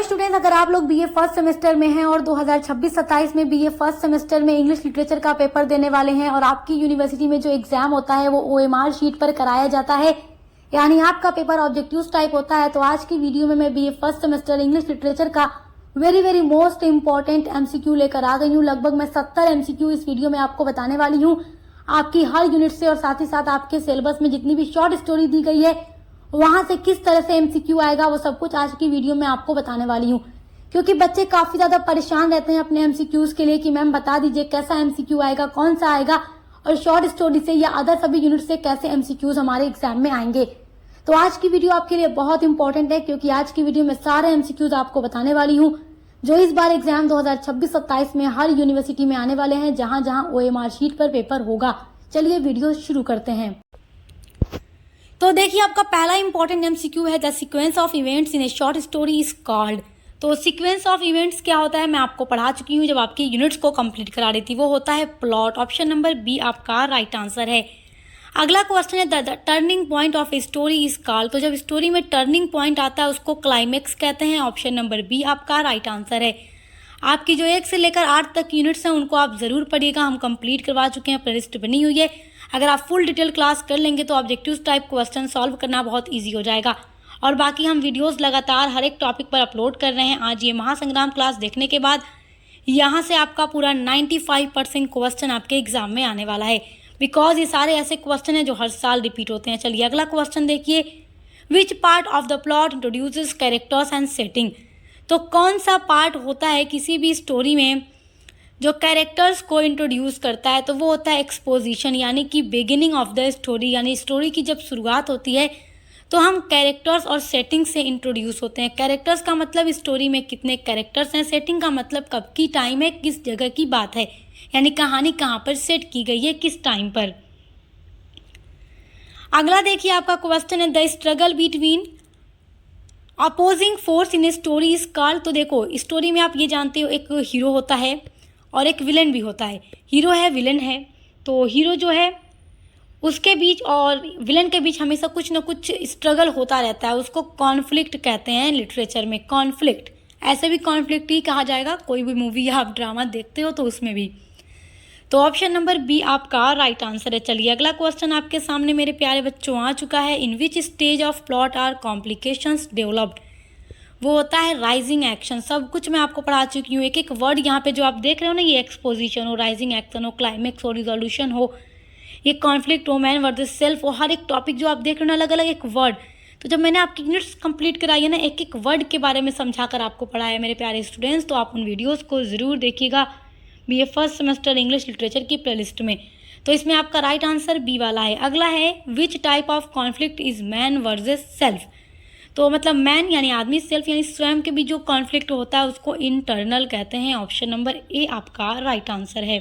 Students, अगर आप लोग बीए फर्स्ट सेमेस्टर में हैं और 2026-27 में बीए फर्स्ट सेमेस्टर में इंग्लिश लिटरेचर का पेपर देने वाले हैं और आपकी यूनिवर्सिटी में जो एग्जाम होता है वो ओएमआर शीट पर कराया जाता है, यानी आपका पेपर ऑब्जेक्टिव टाइप होता है, तो आज की वीडियो में मैं BA first semester English literature का वेरी मोस्ट इंपॉर्टेंट एमसीक्यू लेकर आ गई हूँ। लगभग मैं 70 एमसीक्यू इस वीडियो में आपको बताने वाली हूँ, आपकी हर यूनिट से और साथ ही साथ आपके सिलेबस में जितनी भी शॉर्ट स्टोरी दी गई है वहां से किस तरह से एमसीक्यू आएगा वो सब कुछ आज की वीडियो में आपको बताने वाली हूँ। क्योंकि बच्चे काफी ज्यादा परेशान रहते हैं अपने एमसीक्यूज के लिए कि मैम बता दीजिए कैसा एमसीक्यू आएगा, कौन सा आएगा और शॉर्ट स्टोरी से या अदर सभी यूनिट से कैसे एमसीक्यूज हमारे एग्जाम में आएंगे। तो आज की वीडियो आपके लिए बहुत इंपॉर्टेंट है क्योंकि आज की वीडियो में सारे एमसीक्यूज आपको बताने वाली हूँ जो इस बार एग्जाम 2026-27 में हर यूनिवर्सिटी में आने वाले हैं, जहां जहां ओएमआर शीट पर पेपर होगा। चलिए वीडियो शुरू करते हैं। तो देखिए, आपका पहला इंपॉर्टेंट एमसीक्यू है the sequence of events in A short story is called. तो सीक्वेंस ऑफ इवेंट्स क्या होता है मैं आपको पढ़ा चुकी हूँ जब आपकी यूनिट्स को कंप्लीट करा रही थी। वो होता है प्लॉट। ऑप्शन नंबर बी आपका राइट आंसर है। अगला क्वेश्चन है the turning point of a story is called. तो जब स्टोरी में टर्निंग पॉइंट आता है उसको क्लाइमेक्स कहते हैं। ऑप्शन नंबर बी आपका राइट आंसर है। आपकी जो 1 से लेकर 8 तक यूनिट्स हैं उनको आप जरूर पढ़िएगा, हम कंप्लीट करवा चुके हैं, प्लेलिस्ट बनी हुई है। अगर आप फुल डिटेल क्लास कर लेंगे तो ऑब्जेक्टिव टाइप क्वेश्चन सॉल्व करना बहुत ईजी हो जाएगा। और बाकी हम वीडियोस लगातार हर एक टॉपिक पर अपलोड कर रहे हैं। आज ये महासंग्राम क्लास देखने के बाद यहाँ से आपका पूरा 95% क्वेश्चन आपके एग्जाम में आने वाला है, बिकॉज ये सारे ऐसे क्वेश्चन हैं जो हर साल रिपीट होते हैं। चलिए अगला क्वेश्चन देखिए, which part of the plot introduces characters and setting. तो कौन सा पार्ट होता है किसी भी स्टोरी में जो कैरेक्टर्स को इंट्रोड्यूस करता है, तो वो होता है एक्सपोजिशन, यानी कि बिगिनिंग ऑफ द स्टोरी। यानी स्टोरी की जब शुरुआत होती है तो हम कैरेक्टर्स और सेटिंग से इंट्रोड्यूस होते हैं। कैरेक्टर्स का मतलब स्टोरी में कितने कैरेक्टर्स हैं, सेटिंग का मतलब कब की टाइम है, किस जगह की बात है, यानी कहानी कहाँ पर सेट की गई है, किस टाइम पर। अगला देखिए, आपका क्वेश्चन है the struggle between opposing force in A story is called. तो देखो, स्टोरी में आप ये जानते हो एक हीरो होता है और एक विलन भी होता है। हीरो है, विलन है, तो हीरो जो है उसके बीच और विलन के बीच हमेशा कुछ ना कुछ स्ट्रगल होता रहता है, उसको कॉन्फ्लिक्ट कहते हैं लिटरेचर में। कॉन्फ्लिक्ट, ऐसे भी कॉन्फ्लिक्ट ही कहा जाएगा, कोई भी मूवी या आप ड्रामा देखते हो तो उसमें भी। तो ऑप्शन नंबर बी आपका राइट आंसर है। चलिए अगला क्वेश्चन आपके सामने मेरे प्यारे बच्चों आ चुका है, in which stage of plot are complications developed. वो होता है राइजिंग एक्शन। सब कुछ मैं आपको पढ़ा चुकी हूँ, एक एक वर्ड यहाँ पे जो आप देख रहे हो ना, ये एक्सपोजिशन हो, राइजिंग एक्शन हो, क्लाइमेक्स हो, रिजोल्यूशन हो, ये कॉन्फ्लिक्ट हो, मैन वर्सेस सेल्फ हो, हर एक टॉपिक जो आप देख रहे हो ना अलग अलग एक वर्ड। तो जब मैंने आपकी यूनिट्स कंप्लीट कराई है ना, एक एक वर्ड के बारे में समझा कर आपको पढ़ाया मेरे प्यारे स्टूडेंट्स, तो आप उन वीडियोज़ को ज़रूर देखिएगा BA first semester English literature की प्लेलिस्ट में। तो इसमें आपका राइट आंसर बी वाला है। अगला है which type of conflict is man versus self. तो मतलब मैन यानी आदमी, सेल्फ यानी स्वयं के बीच जो कॉन्फ्लिक्ट होता है उसको इंटरनल कहते हैं। ऑप्शन नंबर ए आपका राइट आंसर है।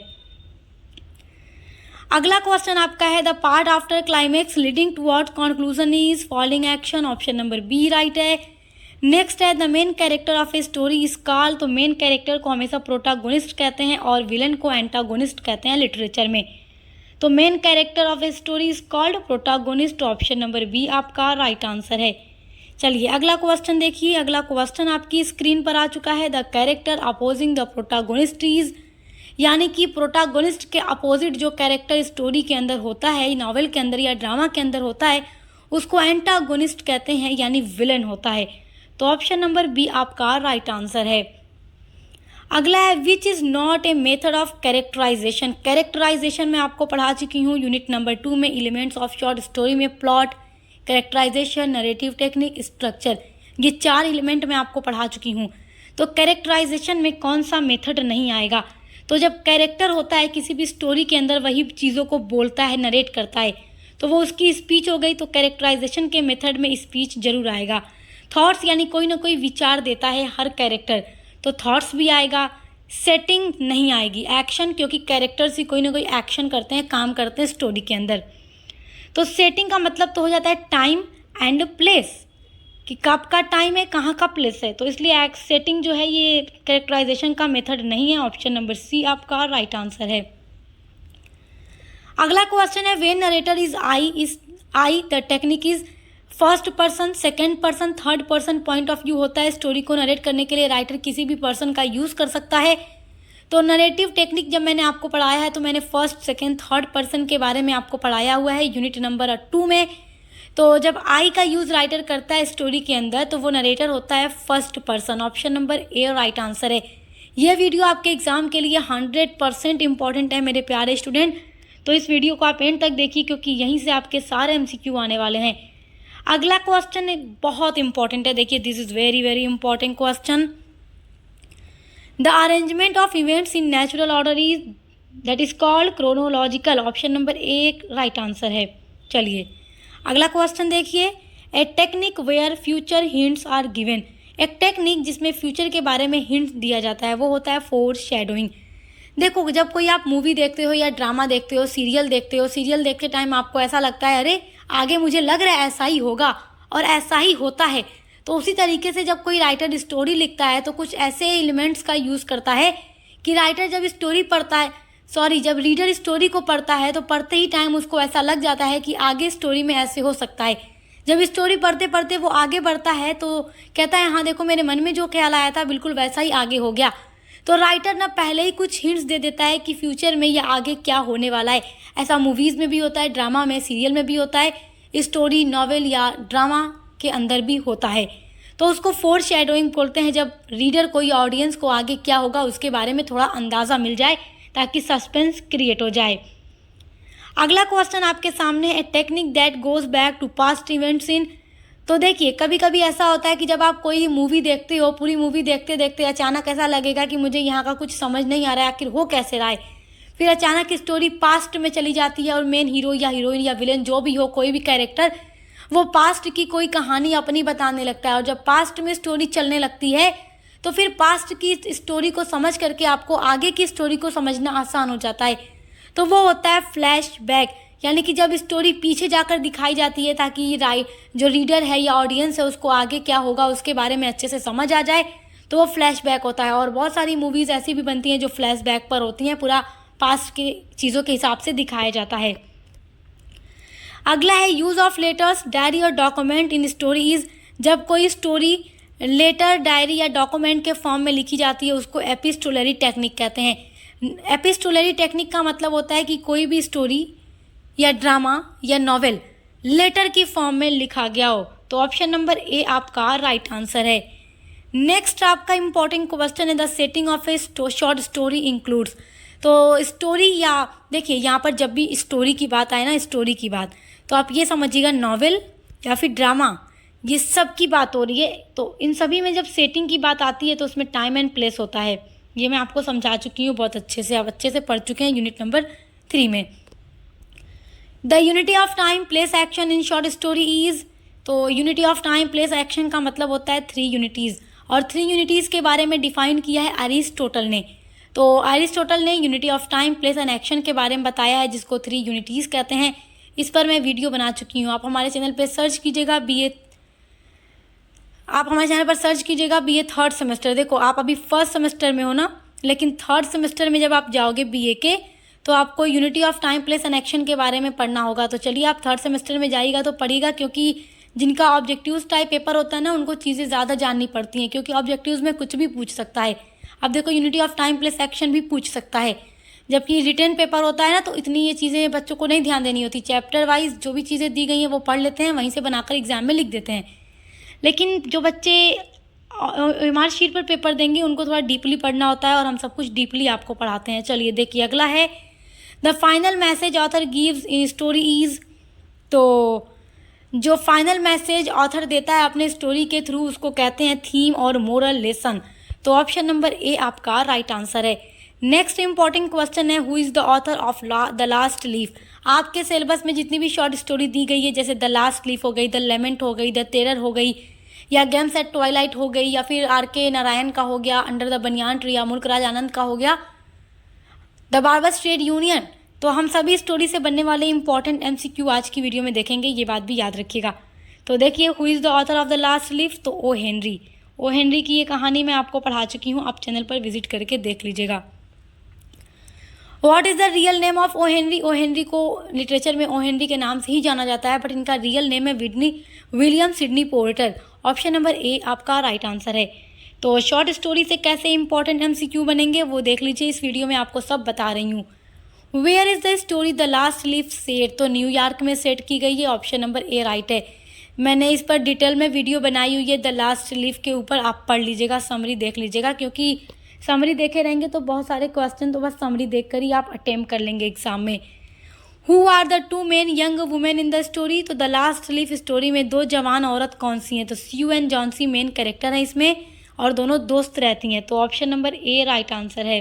अगला क्वेश्चन आपका है the part after climax leading towards conclusion is following action. Option number B right है। नेक्स्ट है the main character of a story is called. तो मेन कैरेक्टर को हमेशा प्रोटागोनिस्ट कहते हैं और विलन को एंटागोनिस्ट कहते हैं लिटरेचर में। तो main character of a story is called protagonist. Option number B आपका राइट आंसर है। चलिए अगला क्वेश्चन देखिए, अगला क्वेश्चन आपकी स्क्रीन पर आ चुका है the character opposing the protagonist is, यानी कि प्रोटागोनिस्ट के अपोजिट जो कैरेक्टर स्टोरी के अंदर होता है, नॉवेल के अंदर या ड्रामा के अंदर होता है, उसको एंटागोनिस्ट कहते हैं, यानी विलन होता है। तो ऑप्शन नंबर बी आपका राइट आंसर है। अगला है which is not a method of characterisation. Characterisation मैं आपको पढ़ा चुकी हूँ यूनिट नंबर 2 में, एलिमेंट्स ऑफ शॉर्ट स्टोरी में plot, characterisation, narrative technique, structure, ये 4 एलिमेंट मैं आपको पढ़ा चुकी हूँ। तो कैरेक्टराइजेशन में कौन सा मेथड नहीं आएगा। तो जब कैरेक्टर होता है किसी भी स्टोरी के अंदर वही चीज़ों को बोलता है, नरेट करता है, तो वो उसकी स्पीच हो गई। तो कैरेक्टराइजेशन के मेथड में स्पीच जरूर आएगा। थॉट्स यानी कोई ना कोई विचार देता है हर कैरेक्टर, तो थॉट्स भी आएगा। सेटिंग नहीं आएगी। एक्शन, क्योंकि कैरेक्टर्स ही कोई ना कोई एक्शन करते हैं, काम करते हैं स्टोरी के अंदर। तो सेटिंग का मतलब तो हो जाता है टाइम एंड प्लेस, कि कब का टाइम है, कहाँ का प्लेस है। तो इसलिए सेटिंग जो है ये कैरेक्टराइजेशन का मेथड नहीं है। ऑप्शन नंबर सी आपका राइट आंसर है। अगला क्वेश्चन है when narrator is I the technique is first person, second person, third person point of view होता है। स्टोरी को नरेट करने के लिए राइटर किसी भी पर्सन का यूज़ कर सकता है। तो नरेटिव टेक्निक जब मैंने आपको पढ़ाया है तो मैंने फर्स्ट, सेकेंड, थर्ड पर्सन के बारे में आपको पढ़ाया हुआ है यूनिट नंबर 2 में। तो जब आई का यूज़ राइटर करता है स्टोरी के अंदर तो वो नरेटर होता है first person. Option number A right answer है। यह वीडियो आपके एग्जाम के लिए 100% इंपॉर्टेंट है मेरे प्यारे स्टूडेंट। तो इस वीडियो को आप एंड तक देखिए क्योंकि यहीं से आपके सारे MCQ आने वाले हैं। अगला क्वेश्चन बहुत इंपॉर्टेंट है, देखिए this is very very important question. The arrangement of events in natural order is that is called chronological. Option number A right answer है। चलिए अगला क्वेश्चन देखिए। A technique where future hints are given. एक technique जिसमें future के बारे में hint दिया जाता है वो होता है फोर शैडोइंग। देखो जब कोई आप मूवी देखते हो या ड्रामा देखते हो, सीरियल देखते हो, सीरियल देखते टाइम आपको ऐसा लगता है अरे आगे मुझे लग रहा है ऐसा ही होगा और ऐसा ही होता है। तो उसी तरीके से जब कोई राइटर स्टोरी लिखता है तो कुछ ऐसे एलिमेंट्स का यूज़ करता है कि राइटर जब स्टोरी पढ़ता है, जब रीडर स्टोरी को पढ़ता है तो पढ़ते ही टाइम उसको ऐसा लग जाता है कि आगे स्टोरी में ऐसे हो सकता है। जब स्टोरी पढ़ते पढ़ते वो आगे बढ़ता है तो कहता है हाँ देखो मेरे मन में जो ख्याल आया था बिल्कुल वैसा ही आगे हो गया। तो राइटर ना पहले ही कुछ हिंट्स दे देता है कि फ्यूचर में या आगे क्या होने वाला है। ऐसा मूवीज़ में भी होता है, ड्रामा में, सीरियल में भी होता है, स्टोरी, नॉवेल या ड्रामा के अंदर भी होता है। तो उसको फोर शैडोइंग बोलते हैं, जब रीडर को या ऑडियंस को आगे क्या होगा उसके बारे में थोड़ा अंदाज़ा मिल जाए ताकि सस्पेंस क्रिएट हो जाए। अगला क्वेश्चन आपके सामने है, technique that goes back to past events in. तो देखिए कभी कभी ऐसा होता है कि जब आप कोई मूवी देखते हो, पूरी मूवी देखते देखते अचानक ऐसा लगेगा कि मुझे यहाँ का कुछ समझ नहीं आ रहा है, आखिर हो कैसे रहा है। फिर अचानक स्टोरी पास्ट में चली जाती है और मेन हीरो या हीरोइन या विलेन जो भी हो, कोई भी कैरेक्टर, वो पास्ट की कोई कहानी अपनी बताने लगता है। और जब पास्ट में स्टोरी चलने लगती है तो फिर पास्ट की स्टोरी को समझ करके आपको आगे की स्टोरी को समझना आसान हो जाता है। तो वो होता है फ्लैशबैक, यानी कि जब स्टोरी पीछे जाकर दिखाई जाती है ताकि जो रीडर है या ऑडियंस है उसको आगे क्या होगा उसके बारे में अच्छे से समझ आ जाए, तो वो फ्लैशबैक होता है। और बहुत सारी मूवीज़ ऐसी भी बनती हैं जो फ्लैशबैक पर होती हैं, पूरा पास्ट की चीज़ों के हिसाब से दिखाया जाता है। अगला है यूज़ ऑफ लेटर्स, डायरी और डॉक्यूमेंट इन स्टोरीज। जब कोई स्टोरी लेटर, डायरी या डॉक्यूमेंट के फॉर्म में लिखी जाती है उसको एपिस्टोलरी टेक्निक कहते हैं। एपिस्टोलरी टेक्निक का मतलब होता है कि कोई भी स्टोरी या ड्रामा या नॉवेल लेटर की फॉर्म में लिखा गया हो। तो ऑप्शन नंबर ए आपका राइट आंसर है। नेक्स्ट आपका इंपॉर्टेंट क्वेश्चन है, the setting of A short story includes. तो स्टोरी या देखिए यहाँ पर जब भी स्टोरी की बात आए ना, स्टोरी की बात, तो आप ये समझिएगा नॉवेल या फिर ड्रामा ये सब की बात हो रही है। तो इन सभी में जब सेटिंग की बात आती है तो उसमें टाइम एंड प्लेस होता है। ये मैं आपको समझा चुकी हूँ बहुत अच्छे से, आप अच्छे से पढ़ चुके हैं यूनिट नंबर 3 में। The unity of time place action in short story is. तो unity of time place action का मतलब होता है 3 यूनिटीज़, और 3 यूनिटीज़ के बारे में डिफाइन किया है अरिस्टोटल ने। तो अरिस्टोटल ने unity of time place and action के बारे में बताया है जिसको 3 यूनिटीज़ कहते हैं। इस पर मैं वीडियो बना चुकी हूँ, आप हमारे चैनल पर सर्च कीजिएगा BA थर्ड सेमेस्टर। देखो आप अभी फर्स्ट सेमेस्टर में हो ना, लेकिन थर्ड सेमेस्टर में जब आप जाओगे BA के तो आपको unity of time place and action के बारे में पढ़ना होगा। तो चलिए आप थर्ड सेमेस्टर में जाइएगा तो पढ़िएगा, क्योंकि जिनका ऑब्जेक्टिव्स टाइप पेपर होता है ना उनको चीज़ें ज़्यादा जाननी पड़ती हैं, क्योंकि ऑब्जेक्टिव्स में कुछ भी पूछ सकता है। अब देखो unity of time place action भी पूछ सकता है, जबकि रिटन पेपर होता है ना तो इतनी ये चीज़ें बच्चों को नहीं ध्यान देनी होती। चैप्टर वाइज जो भी चीज़ें दी गई हैं वो पढ़ लेते हैं, वहीं से बनाकर एग्जाम में लिख देते हैं। लेकिन जो बच्चे एमआर शीट पर पेपर देंगे उनको थोड़ा डीपली पढ़ना होता है और हम सब कुछ डीपली आपको पढ़ाते हैं। चलिए देखिए अगला है, the final message author gives in story is. तो जो फाइनल मैसेज ऑथर देता है अपने स्टोरी के थ्रू उसको कहते हैं थीम और मोरल लेसन। तो ऑप्शन नंबर ए आपका राइट आंसर है। नेक्स्ट इंपॉर्टेंट क्वेश्चन है, who is the author of the last leaf. आपके सिलेबस में जितनी भी शॉर्ट स्टोरी दी गई है, जैसे द लास्ट लीफ हो गई, द लेमेंट हो गई, द टेरर हो गई, या गेम्स एट ट्वाइलाइट हो गई, या फिर RK नारायण का हो गया अंडर द बनियान ट्री, या मुल्कराज आनंद का हो गया द बार्बर्स ट्रेड यूनियन। तो हम सभी स्टोरी से बनने वाले इंपॉर्टेंट MCQ आज की वीडियो में देखेंगे, ये बात भी याद रखिएगा। तो देखिए who is the author of the last leaf, तो ओ हेनरी की ये कहानी मैं आपको पढ़ा चुकी हूँ, आप चैनल पर विजिट करके देख लीजिएगा। What is the real name of O Henry? O Henry को लिटरेचर में ओ हेनरी के नाम से ही जाना जाता है, बट इनका रियल नेम है William Sydney porter. Option number ए आपका राइट आंसर है। तो शॉर्ट स्टोरी से कैसे इंपॉर्टेंट MCQ बनेंगे वो देख लीजिए, इस वीडियो में आपको सब बता रही हूँ। Where is the story the last leaf set? तो न्यूयॉर्क में सेट की गई है, ऑप्शन नंबर ए राइट है। मैंने इस पर डिटेल में वीडियो बनाई हुई है द लास्ट लीफ के ऊपर, आप पढ़ लीजिएगा, समरी देख लीजिएगा, क्योंकि समरी देखे रहेंगे तो बहुत सारे क्वेश्चन तो बस समरी देखकर ही आप अटेम्प्ट कर लेंगे एग्जाम में। Who are the two main young women in the story? तो द लास्ट लीफ स्टोरी में दो जवान औरत कौन सी हैं? तो Sue and Johnsy main character हैं इसमें, और दोनों दोस्त रहती हैं, तो option number A right answer है।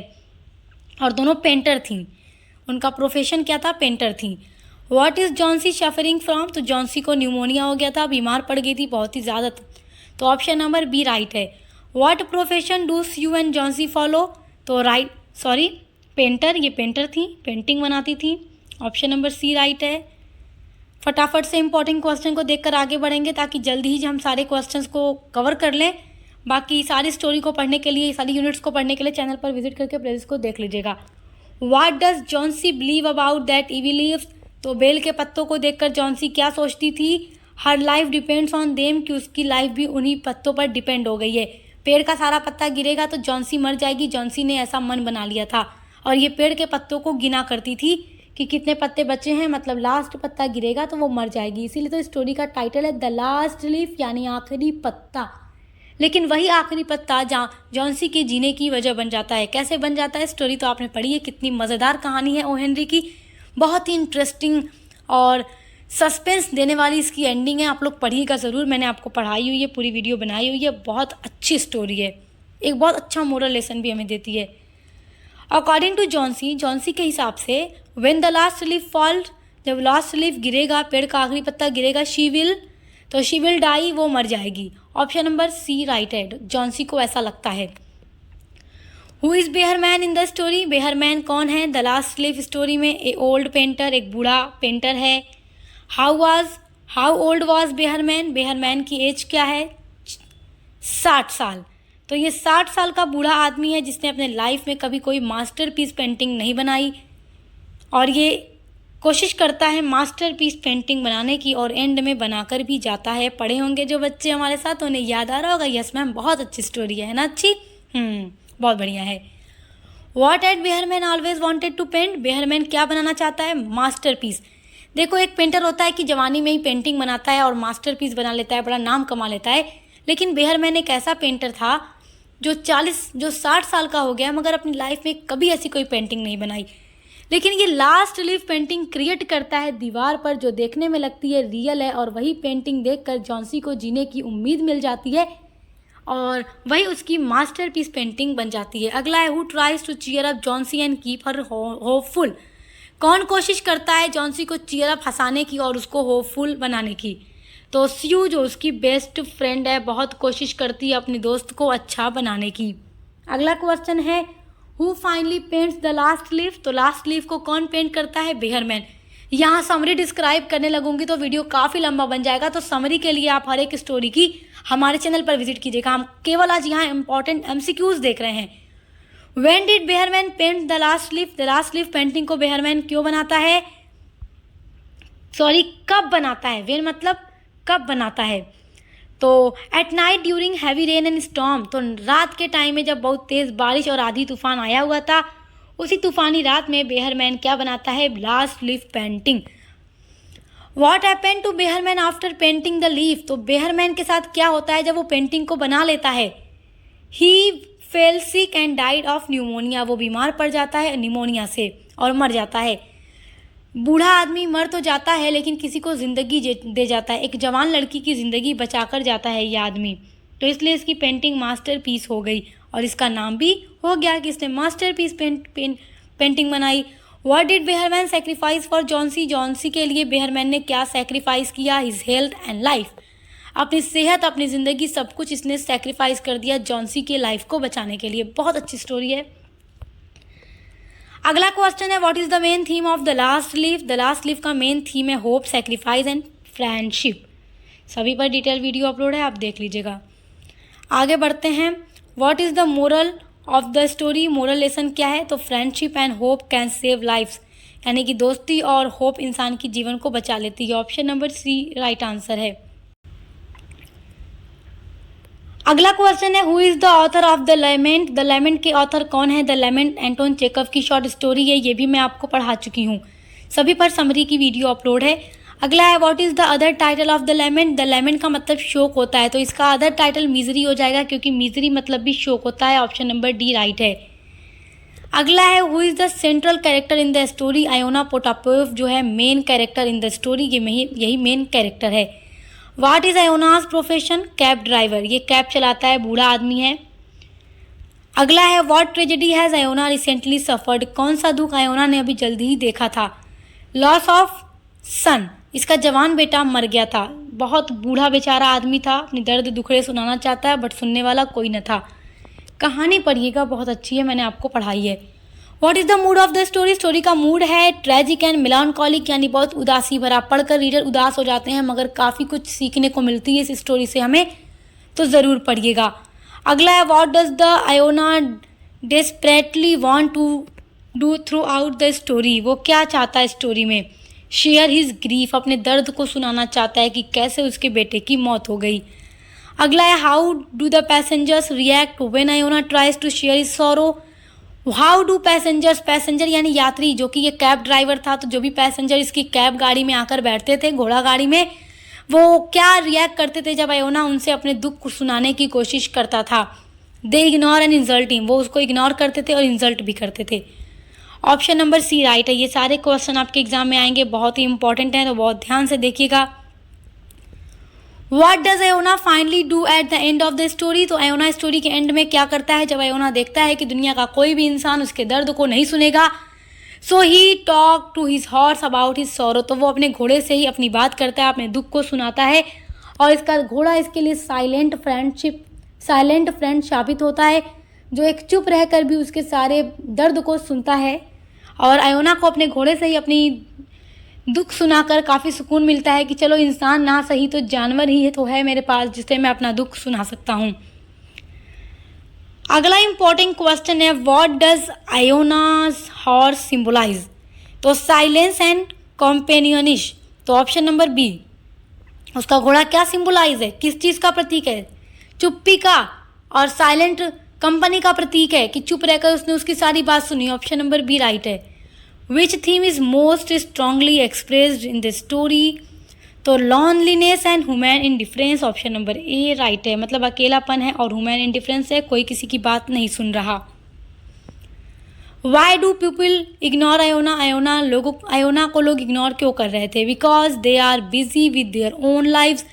और दोनों पेंटर थीं, उनका प्रोफेशन क्या था? पेंटर थीं। What is Johnsy suffering from? तो जॉन्सी को न्यूमोनिया हो गया था, बीमार पड़ गई थी बहुत ही ज़्यादा, तो ऑप्शन नंबर बी राइट है। What profession do Sue and Johnsy follow? तो पेंटर, ये पेंटर थी, पेंटिंग बनाती थी, ऑप्शन नंबर सी राइट है। फटाफट से इंपॉर्टेंट क्वेश्चन को देखकर आगे बढ़ेंगे ताकि जल्दी ही हम सारे क्वेश्चंस को कवर कर लें। बाकी सारी स्टोरी को पढ़ने के लिए, सारी यूनिट्स को पढ़ने के लिए चैनल पर विजिट करके प्लेलिस्ट को देख लीजिएगा। What does Johnsy believe about that ई बिलीव्स? तो बेल के पत्तों को देखकर जॉन्सी क्या सोचती थी? Her life depends on them, कि उसकी लाइफ भी उन्हीं पत्तों पर डिपेंड हो गई है। पेड़ का सारा पत्ता गिरेगा तो जॉन्सी मर जाएगी, जॉन्सी ने ऐसा मन बना लिया था, और ये पेड़ के पत्तों को गिना करती थी कि कितने पत्ते बचे हैं, मतलब लास्ट पत्ता गिरेगा तो वो मर जाएगी, इसीलिए तो स्टोरी का टाइटल है द लास्ट लीफ, यानी आखिरी पत्ता। लेकिन वही आखिरी पत्ता जॉन्सी के जीने की वजह बन जाता है। कैसे बन जाता है? स्टोरी तो आपने पढ़ी है, कितनी मज़ेदार कहानी है ओ हेनरी की, बहुत ही इंटरेस्टिंग और सस्पेंस देने वाली इसकी एंडिंग है। आप लोग पढ़िएगा ज़रूर, मैंने आपको पढ़ाई हुई है, पूरी वीडियो बनाई हुई है, बहुत अच्छी स्टोरी है, एक बहुत अच्छा मोरल लेसन भी हमें देती है। अकॉर्डिंग टू जॉन्सी के हिसाब से when the last leaf fold, जब लास्ट लीफ गिरेगा, पेड़ का आखिरी पत्ता गिरेगा, शी विल डाई, वो मर जाएगी, ऑप्शन नंबर सी राइट है। जॉन्सी को ऐसा लगता है। Who is Behrman in the story? Behrman कौन है द लास्ट लीफ स्टोरी में? ए ओल्ड पेंटर, एक बूढ़ा पेंटर है। How old was Behrman? Behrman की एज क्या है? 60 साल। तो ये 60 साल का बूढ़ा आदमी है जिसने अपने लाइफ में कभी कोई मास्टरपीस पेंटिंग नहीं बनाई, और ये कोशिश करता है मास्टरपीस पेंटिंग बनाने की, और एंड में बनाकर भी जाता है। पढ़े होंगे जो बच्चे हमारे साथ, उन्हें याद आ रहा होगा, यस मैम बहुत अच्छी स्टोरी है ना? अच्छी, बहुत बढ़िया है। What at Behrman always wanted to paint? Behrman क्या बनाना चाहता है? मास्टरपीस। देखो, एक पेंटर होता है कि जवानी में ही पेंटिंग बनाता है और मास्टरपीस बना लेता है, बड़ा नाम कमा लेता है, लेकिन बेहरमैन एक ऐसा पेंटर था जो 60 साल का हो गया मगर अपनी लाइफ में कभी ऐसी कोई पेंटिंग नहीं बनाई। लेकिन ये लास्ट लीफ पेंटिंग क्रिएट करता है दीवार पर, जो देखने में लगती है रियल है, और वही पेंटिंग देखकर जॉन्सी को जीने की उम्मीद मिल जाती है, और वही उसकी मास्टरपीस पेंटिंग बन जाती है। अगला है who tries to cheer up Johnsy and keep her hopeful? कौन कोशिश करता है जॉन्सी को चीयर अप, हंसाने की और उसको होपफुल बनाने की? तो स्यू, जो उसकी बेस्ट फ्रेंड है, बहुत कोशिश करती है अपने दोस्त को अच्छा बनाने की। अगला क्वेश्चन है who finally paints the last leaf? तो लास्ट लीफ को कौन पेंट करता है? बेहरमैन। यहाँ समरी डिस्क्राइब करने लगूंगी तो वीडियो काफ़ी लंबा बन जाएगा, तो समरी के लिए आप हर एक स्टोरी की हमारे चैनल पर विजिट कीजिएगा। हम केवल आज यहाँ इंपॉर्टेंट MCQs देख रहे हैं। When did Behrman paint the last leaf? The last leaf painting को बेहरमैन क्यों बनाता है? कब बनाता है? वेन मतलब कब बनाता है? तो at night during heavy rain and storm, तो रात के टाइम में जब बहुत तेज़ बारिश और आंधी तूफान आया हुआ था, उसी तूफानी रात में बेहरमैन क्या बनाता है? Last leaf painting. What happened to Behrman after painting the leaf? तो बेहरमैन के साथ क्या होता है जब वो पेंटिंग को बना लेता है? He fell sick and died of pneumonia, वो बीमार पड़ जाता है निमोनिया से और मर जाता है। बूढ़ा आदमी मर तो जाता है लेकिन किसी को ज़िंदगी दे जाता है, एक जवान लड़की की ज़िंदगी बचाकर जाता है ये आदमी, तो इसलिए इसकी पेंटिंग मास्टरपीस हो गई और इसका नाम भी हो गया कि इसने मास्टरपीस पेंटिंग बनाई। What did Behrman sacrifice for Johnsy? Johnsy के लिए बेहरमैन ने क्या सेक्रीफाइस किया? हिज हेल्थ एंड लाइफ, अपनी सेहत, अपनी ज़िंदगी, सब कुछ इसने सेक्रीफाइस कर दिया जॉन्सी के लाइफ को बचाने के लिए। बहुत अच्छी स्टोरी है। अगला क्वेश्चन है what is the main theme of the last leaf? The last leaf का मेन थीम है होप, सेक्रीफाइस एंड फ्रेंडशिप। सभी पर डिटेल वीडियो अपलोड है, आप देख लीजिएगा। आगे बढ़ते हैं। What is the moral of the story, moral lesson क्या है? तो friendship and hope can save lifes, यानी कि दोस्ती और होप इंसान की जीवन को बचा लेती है। Option number C right answer है। अगला क्वेश्चन है, who is the author of the lament? The lament के ऑथर कौन है? द लेमेंट एंटोन चेखव की शॉर्ट स्टोरी है, ये भी मैं आपको पढ़ा चुकी हूँ। सभी पर समरी की वीडियो अपलोड है। अगला है, what is the other title of the lament? The lament का मतलब शोक होता है, तो इसका अदर टाइटल मिजरी हो जाएगा, क्योंकि मिजरी मतलब भी शोक होता है। ऑप्शन नंबर डी राइट है। अगला है, who is the central character in the story? Iona Potapov जो है main character in the story, यही मेन कैरेक्टर है। What is Iona's profession? Cab driver, ये कैब चलाता है, बूढ़ा आदमी है। अगला है, what tragedy has Iona recently suffered? कौन सा दुख आयोना ने अभी जल्दी ही देखा था? लॉस ऑफ सन, इसका जवान बेटा मर गया था, बहुत बूढ़ा बेचारा आदमी था, अपनी दर्द दुखड़े सुनाना चाहता है बट सुनने वाला कोई न था। कहानी पढ़िएगा, बहुत अच्छी है, मैंने आपको पढ़ाई है। What is the mood off the story? Story का मूड है ट्रेजिक एंड मिलानकॉलिक, यानी बहुत उदासी भरा। पढ़कर रीडर उदास हो जाते हैं, मगर काफ़ी कुछ सीखने को मिलती है इस स्टोरी से हमें, तो ज़रूर पढ़िएगा। अगला है, what does the Iona desperately want to do throughout the story? वो क्या चाहता है स्टोरी में? शेयर हिज ग्रीफ, अपने दर्द को सुनाना चाहता है कि कैसे उसके बेटे की मौत हो गई। अगला है, how do the passengers react when Iona tries to share his sorrow? How do passengers, passenger यानी यात्री, जो कि ये कैब ड्राइवर था, तो जो भी पैसेंजर इसकी कैब गाड़ी में आकर बैठते थे, घोड़ा गाड़ी में, वो क्या रिएक्ट करते थे जब आयोना उनसे अपने दुख को सुनाने की कोशिश करता था? दे इग्नोर एंड इंसल्ट हिम, वो उसको इग्नोर करते थे और इंसल्ट भी करते थे। ऑप्शन नंबर सी राइट है। ये सारे क्वेश्चन आपके एग्जाम में आएंगे, बहुत ही इंपॉर्टेंट हैं, तो बहुत ध्यान से देखिएगा। What does Iona finally do at the end of the story? तो आयोना स्टोरी के एंड में क्या करता है? जब आयोना देखता है कि दुनिया का कोई भी इंसान उसके दर्द को नहीं सुनेगा, so he talk to his horse about his sorrow, तो वो अपने घोड़े से ही अपनी बात करता है, अपने दुख को सुनाता है, और इसका घोड़ा इसके लिए साइलेंट फ्रेंड साबित होता है, जो एक चुप रहकर भी उसके सारे दर्द को सुनता है। और आयोना को अपने घोड़े से ही अपनी दुख सुनाकर काफ़ी सुकून मिलता है कि चलो इंसान ना सही तो जानवर ही है तो है मेरे पास, जिससे मैं अपना दुख सुना सकता हूँ। अगला इंपॉर्टेंट क्वेश्चन है, व्हाट डज आयोनाज हॉर्स सिंबलाइज? तो साइलेंस एंड कॉम्पेनियनिश, तो ऑप्शन नंबर बी, उसका घोड़ा क्या सिंबलाइज है, किस चीज़ का प्रतीक है? चुप्पी का, और साइलेंट कंपनी का प्रतीक है कि चुप रहकर उसने उसकी सारी बात सुनी। ऑप्शन नंबर बी राइट है। Which theme is most strongly expressed in the story? तो loneliness and human indifference, option number A right है, मतलब अकेलापन है और ह्यूमन इंडिफरेंस है, कोई किसी की बात नहीं सुन रहा। Why do people ignore Iona? Iona को लोग इग्नोर क्यों कर रहे थे? Because they are busy with their own lives,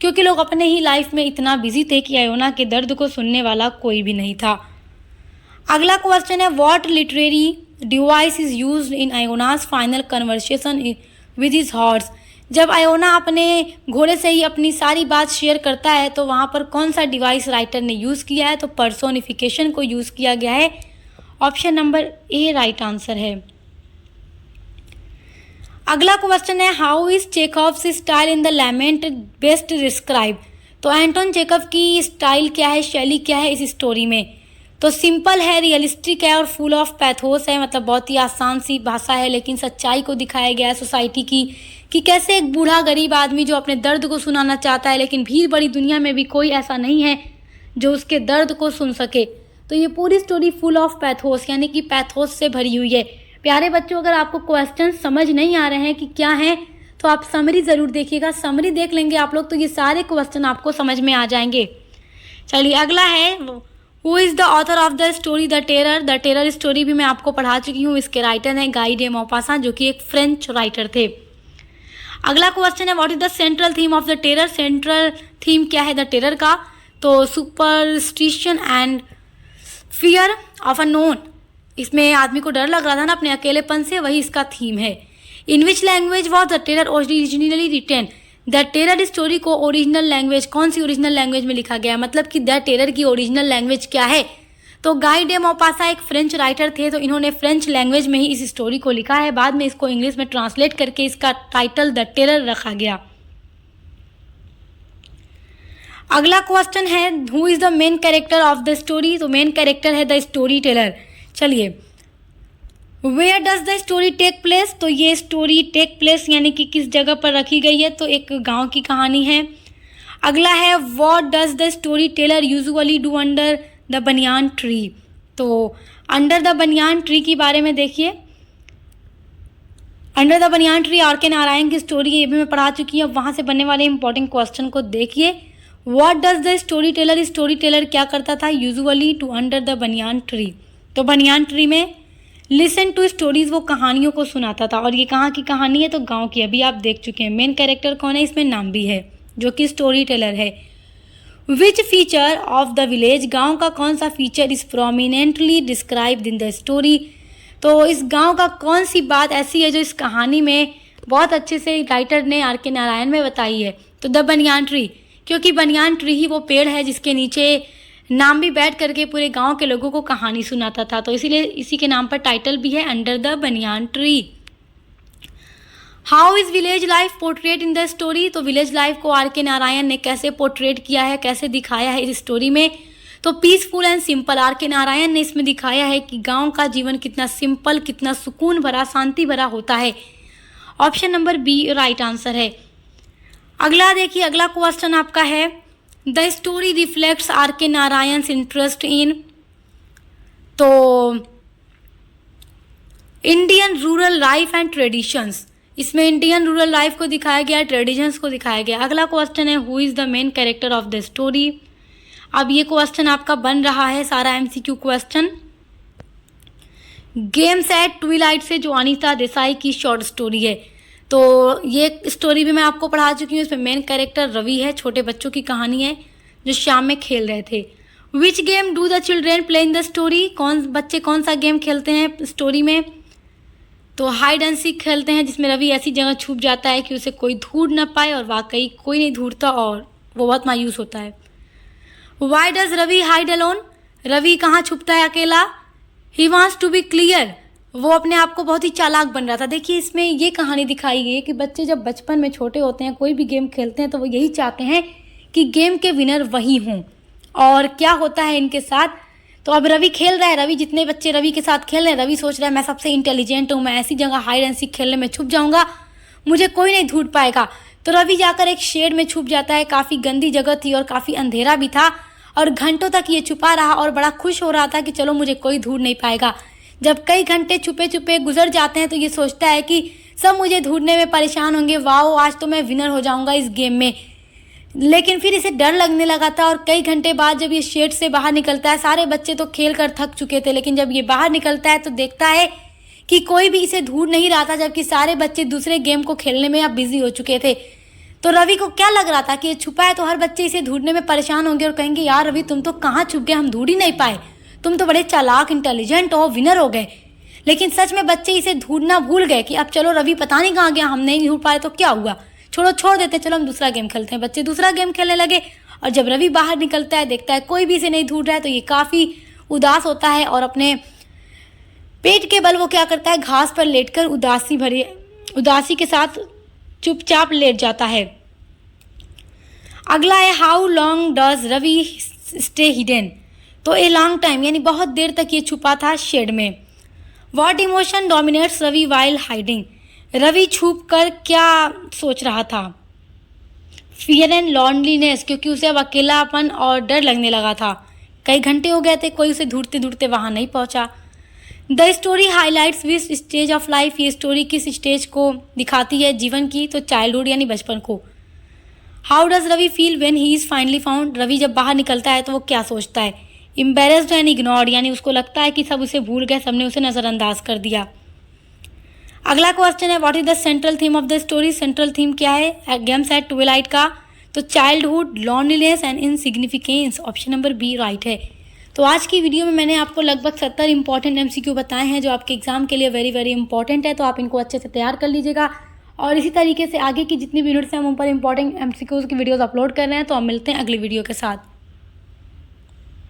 क्योंकि लोग अपने ही लाइफ में इतना बिजी थे कि आयोना के दर्द को सुनने वाला कोई भी नहीं था। अगला क्वेश्चन है, what literary device is used in Iona's final conversation with his horse? जब आयोना अपने घोड़े से ही अपनी सारी बात शेयर करता है तो वहाँ पर कौन सा डिवाइस राइटर ने यूज़ किया है? तो पर्सोनिफिकेशन को यूज़ किया गया है। Option number A right answer है। अगला क्वेश्चन है, how is Chekhov's style in the lament best describe? तो एंटोन चेखव की स्टाइल क्या है, शैली क्या है इस स्टोरी में? तो सिंपल है, रियलिस्टिक है और फुल ऑफ पैथोस है, मतलब बहुत ही आसान सी भाषा है, लेकिन सच्चाई को दिखाया गया है सोसाइटी की, कि कैसे एक बूढ़ा गरीब आदमी जो अपने दर्द को सुनाना चाहता है, लेकिन भीड़ बड़ी दुनिया में भी कोई ऐसा नहीं है जो उसके दर्द को सुन सके। तो ये पूरी स्टोरी फुल ऑफ पैथोस, यानी कि पैथोस से भरी हुई है। प्यारे बच्चों, अगर आपको क्वेश्चन समझ नहीं आ रहे हैं कि क्या हैं, तो आप समरी ज़रूर देखिएगा। समरी देख लेंगे आप लोग तो ये सारे क्वेश्चन आपको समझ में आ जाएंगे। चलिए अगला है, who is the author of the story the terror? The terror story भी मैं आपको पढ़ा चुकी हूँ। इसके राइटर हैं गाई डे मॉपासां, जो कि एक फ्रेंच राइटर थे। अगला क्वेश्चन है, what is the central theme of the terror? Central theme क्या है द टेरर का? तो superstition and fear of unknown, इसमें आदमी को डर लग रहा था ना अपने अकेलेपन से, वही इसका थीम है। In which language was the terror originally written? The terror story को ओरिजिनल लैंग्वेज, कौन सी ओरिजिनल लैंग्वेज में लिखा गया है, मतलब कि द टेरर की ओरिजिनल लैंग्वेज क्या है? तो गाई डे मॉपासां एक फ्रेंच राइटर थे, तो इन्होंने फ्रेंच लैंग्वेज में ही इस स्टोरी को लिखा है। बाद में इसको इंग्लिश में ट्रांसलेट करके इसका टाइटल द टेरर रखा गया। अगला क्वेश्चन है who is the main character of the story. तो मेन कैरेक्टर है द स्टोरी टेलर। चलिए, where does the story take place. तो ये स्टोरी टेक प्लेस यानी कि किस जगह पर रखी गई है, तो एक गांव की कहानी है। अगला है what does the story teller usually do under the banyan tree. तो अंडर द बनियान ट्री के बारे में देखिए, under the banyan tree R K Narayan की स्टोरी है, ये भी मैं पढ़ा चुकी हूँ। वहाँ से बनने वाले इंपॉर्टेंट क्वेश्चन को देखिए। What does the story Taylor क्या करता था, usually to under the banyan tree. तो बनियान ट्री में लिसन टू स्टोरीज, वो कहानियों को सुनाता था। और ये कहाँ की कहानी है, तो गांव की, अभी आप देख चुके हैं। मेन कैरेक्टर कौन है, इसमें नाम भी है, जो कि स्टोरी टेलर है। Which feature of the village, गांव का कौन सा feature is prominently described in the story. तो इस गांव का कौन सी बात ऐसी है जो इस कहानी में बहुत अच्छे से राइटर ने आर के नारायण में बताई है। तो द बनियान ट्री, क्योंकि बनियान ट्री ही वो पेड़ है जिसके नीचे नाम भी बैठ करके पूरे गांव के लोगों को कहानी सुनाता था। तो इसीलिए इसी के नाम पर टाइटल भी है under the banyan tree. How is village life portrait in the story. तो विलेज लाइफ को आर के नारायण ने कैसे पोर्ट्रेट किया है, कैसे दिखाया है इस स्टोरी में। तो peaceful and simple, are K Narayan ने इसमें दिखाया है कि गांव का जीवन कितना सिंपल, कितना सुकून भरा, शांति भरा होता है। Option number B right answer है। अगला देखिए, अगला क्वेश्चन आपका है the story reflects are K Narayan interest in. तो Indian rural life and traditions, इसमें इंडियन रूरल लाइफ को दिखाया गया, ट्रेडिशंस को दिखाया गया। अगला क्वेश्चन है who is the main character of the story. अब ये क्वेश्चन आपका बन रहा है सारा MCQ question. Games at Twilight से जो अनीता देसाई की शॉर्ट स्टोरी है। तो ये स्टोरी भी मैं आपको पढ़ा चुकी हूँ। इसमें मेन कैरेक्टर रवि है, छोटे बच्चों की कहानी है जो शाम में खेल रहे थे। Which game do the children play in the story, बच्चे कौन सा गेम खेलते हैं स्टोरी में। तो हाइड एंड सीक खेलते हैं, जिसमें रवि ऐसी जगह छुप जाता है कि उसे कोई ढूंढ ना पाए, और वाकई कोई नहीं ढूंढता और वो बहुत मायूस होता है। Why does Ravi hide alone, Ravi कहाँ छुपता है अकेला। He wants to be clear, वो अपने आप को बहुत ही चालाक बन रहा था। देखिए, इसमें ये कहानी दिखाई गई है कि बच्चे जब बचपन में छोटे होते हैं, कोई भी गेम खेलते हैं, तो वो यही चाहते हैं कि गेम के विनर वही हों। और क्या होता है इनके साथ, तो अब रवि खेल रहा है, रवि जितने बच्चे रवि के साथ खेल रहे हैं, रवि सोच रहा है मैं सबसे इंटेलिजेंट हूँ, मैं ऐसी जगह हाइड एंड सीक खेलने में छुप जाऊँगा, मुझे कोई नहीं ढूंढ पाएगा। तो रवि जाकर एक शेड में छुप जाता है। काफ़ी गंदी जगह थी और काफ़ी अंधेरा भी था, और घंटों तक ये छुपा रहा और बड़ा खुश हो रहा था कि चलो मुझे कोई ढूंढ नहीं पाएगा। जब कई घंटे छुपे छुपे गुजर जाते हैं तो ये सोचता है कि सब मुझे ढूंढने में परेशान होंगे, वाओ आज तो मैं विनर हो जाऊंगा इस गेम में। लेकिन फिर इसे डर लगने लगा था, और कई घंटे बाद जब ये शेड से बाहर निकलता है, सारे बच्चे तो खेल कर थक चुके थे, लेकिन जब ये बाहर निकलता है तो देखता है कि कोई भी इसे ढूंढ नहीं रहा था, जबकि सारे बच्चे दूसरे गेम को खेलने में अब बिजी हो चुके थे। तो रवि को क्या लग रहा था कि ये छुपा है तो हर बच्चे इसे ढूंढने में परेशान होंगे और कहेंगे यार रवि तुम तो कहाँ छुप गए, हम ढूंढ ही नहीं पाए, तुम तो बड़े चालाक इंटेलिजेंट हो, विनर हो गए। लेकिन सच में बच्चे इसे ढूंढना भूल गए कि अब चलो रवि पता नहीं कहाँ गया, हम नहीं ढूंढ पाए तो क्या हुआ, छोड़ देते, चलो हम दूसरा गेम खेलते हैं। बच्चे दूसरा गेम खेलने लगे, और जब रवि बाहर निकलता है देखता है कोई भी इसे नहीं ढूंढ रहा है, तो ये काफ़ी उदास होता है और अपने पेट के बल वो क्या करता है, घास पर लेटकर उदासी के साथ चुपचाप लेट जाता है। अगला है how long does Ravi stay hidden. तो ए लॉन्ग टाइम यानी बहुत देर तक ये छुपा था शेड में। What emotion dominates Ravi while hiding, Ravi छुप कर क्या सोच रहा था। फियर एंड लॉनलीनेस, क्योंकि उसे अब अकेलापन और डर लगने लगा था, कई घंटे हो गए थे, कोई उसे ढूंढते ढूंढते वहाँ नहीं पहुँचा। The story highlights which stage of life, ये स्टोरी किस स्टेज को दिखाती है जीवन की, तो चाइल्डहुड यानी बचपन को। How does Ravi feel when he is finally found, Ravi जब बाहर निकलता है तो वो क्या सोचता है। एम्बेरेस्ड एंड इग्नोर्ड, यानी उसको लगता है कि सब उसे भूल गए, सबने उसे नज़रअंदाज कर दिया। अगला क्वेश्चन है what is the central theme of the story, central theme क्या है गेम्स एट ट्विलाइट का, तो childhood, loneliness and insignificance, option number B right है। तो आज की वीडियो में मैंने आपको लगभग 70 इंपॉर्टेंट एमसीक्यू बताए हैं जो आपके एग्जाम के लिए वेरी वेरी इंपॉर्टेंट है, तो आप इनको अच्छे से तैयार कर लीजिएगा। और इसी तरीके से आगे की जितनी भी यूनिट्स हैं हम उन पर इंपॉर्टेंट एमसीक्यूज की वीडियोस अपलोड कर रहे हैं। तो हम मिलते हैं अगली वीडियो के साथ।